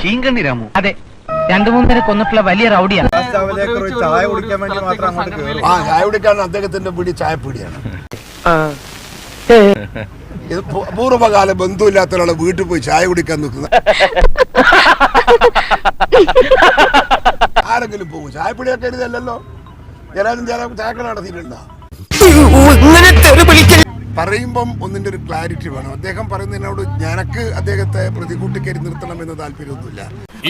ചീങ്കണ്ണി രാമു. അതെ, 2-3 പേരെ കൊന്നിട്ടുള്ള വലിയ റൗഡിയാണ്. ചായ കുടിക്കാൻ വേണ്ടി മാത്രം അങ്ങോട്ട് കയറും. ചായ കുടിക്കാൻ അദ്ദേഹത്തിന്റെ പിടി ചായപ്പൊടിയാണ്. ഇത് പൂർവ്വകാല ബന്ധുവില്ലാത്ത ഒരാളെ വീട്ടിൽ പോയി ചായ കുടിക്കാൻ നിൽക്കുന്ന ആരെങ്കിലും പോകും. ചായപ്പൊടിയൊക്കെ എഴുതല്ലോ. ഞാനും ചായക്കട നടത്തിയിട്ടുണ്ടോ? പറയുമ്പം ഒന്നിന്റെ ഒരു ക്ലാരിറ്റി വേണം. അദ്ദേഹം പറയുന്നതിനോട് ഞനക്ക് അദ്ദേഹത്തെ പ്രതികൂട്ടിക്കരി നിർത്തണം എന്ന് താല്പര്യമൊന്നുമില്ല.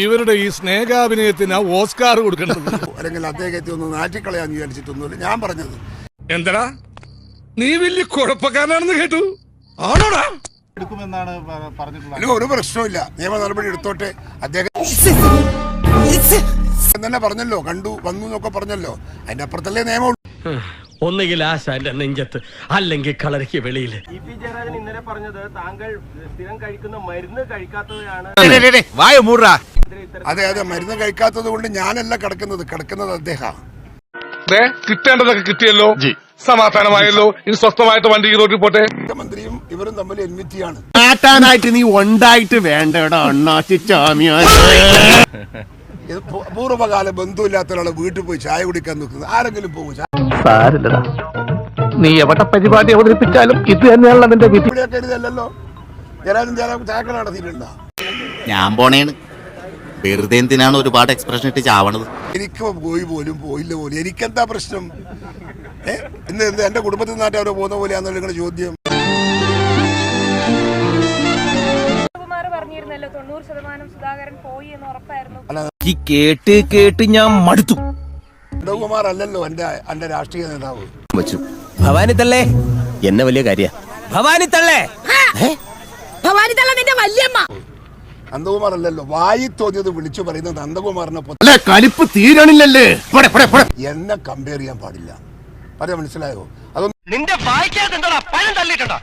ഇവരുടെ ഈ സ്നേഹാഭിനയത്തിന് ഓസ്കാർ കൊടുക്കേണ്ടത് അല്ലെങ്കിൽ അദ്ദേഹത്തെ ഒന്ന് നാറ്റിക്കളയാന്ന് വിചാരിച്ചിട്ടൊന്നുമില്ല ഞാൻ പറഞ്ഞത്. എന്താടാ നീ വലിയ കുഴപ്പക്കാരനാണെന്ന് കേട്ടു. ആണോടാ? എടുക്കുമെന്നാണ് പറഞ്ഞിട്ടുള്ളത്. അല്ല, ഒരു പ്രശ്നമില്ല. നിയമ നടപടി എടുത്തോട്ടെ. അദ്ദേഹം തന്നെ പറഞ്ഞല്ലോ, കണ്ടു വന്നു എന്നൊക്കെ പറഞ്ഞല്ലോ. അതിന്റെ അപ്പുറത്തല്ലേ നിയമം. ഒന്നുകിൽ ആശാന്റെ നെഞ്ചത്ത്, അല്ലെങ്കിൽ കളരിക്ക് വെളിയിൽ. ജയരാജൻ ഇന്നലെ പറഞ്ഞത് താങ്കൾ സ്ഥിരം കഴിക്കുന്ന മരുന്ന് കഴിക്കാത്തതാണ്. അതെ അതെ, മരുന്ന് കഴിക്കാത്തത് കൊണ്ട് ഞാനല്ല കിടക്കുന്നത് അദ്ദേഹം. കിട്ടേണ്ടതൊക്കെ കിട്ടിയല്ലോ, സമാധാനമായല്ലോ. ഇനി സ്വസ്ഥമായിട്ട് വണ്ടി റോഡിൽ പോട്ടെ. മുഖ്യമന്ത്രിയും ഇവരും തമ്മിൽ എന്മിറ്റിയാണ്. ആട്ടാനായിട്ട് നീ ഉണ്ടായിട്ട് വേണ്ടടാ അണ്ണാച്ചി ചാമിയാൻ. ഇത് പൂർവ്വകാല ബന്ധുവില്ലാത്ത ഒരാളെ വീട്ടിൽ പോയി ചായ കുടിക്കാൻ നിൽക്കുന്നത് ആരെങ്കിലും പോകും? സാരില്ലടാ, നീ എവിടെ പരിപാടി അവതരിപ്പിച്ചാലും ഇത് തന്നെയാണല്ലോ നിന്റെ വിധി. എഴുതല്ലോ. ഞാനും ചായക്കട നടത്തിയിട്ടുണ്ടോ? ഞാൻ പോണേണ്. വെറുതെ എന്തിനാണ് ഒരുപാട് എക്സ്പ്രഷൻ ഇട്ട് ചാവണത്? എനിക്ക് പോയി പോലും പോയില്ല പോലും എനിക്കെന്താ പ്രശ്നം? ഇന്ന് എന്റെ കുടുംബത്തിൽ നിന്നായിട്ട് അവരെ പോകുന്ന പോലെയാണെന്നുള്ള നിങ്ങളുടെ ചോദ്യം. ഈ കേട്ട് ഞാൻ മടുത്തു. നന്ദകുമാർ അല്ലല്ലോ എന്റെ രാഷ്ട്രീയ നേതാവ്. ഭവാനി തള്ളേ എന്നെ വലിയ കാര്യ. ഭവാനി തള്ളേ, നന്ദകുമാർ അല്ലല്ലോ. വായി തോന്നിയത് വിളിച്ചു പറയുന്നത് നന്ദകുമാറിനെ കലിപ്പ് തീരണില്ലല്ലേ. എന്നെ കമ്പയർ ചെയ്യാൻ പാടില്ല. പറയാൻ മനസ്സിലായോ? അതൊന്നും നിന്റെ വായിക്കാതെ പഴം തള്ളിയിട്ടുണ്ടോ?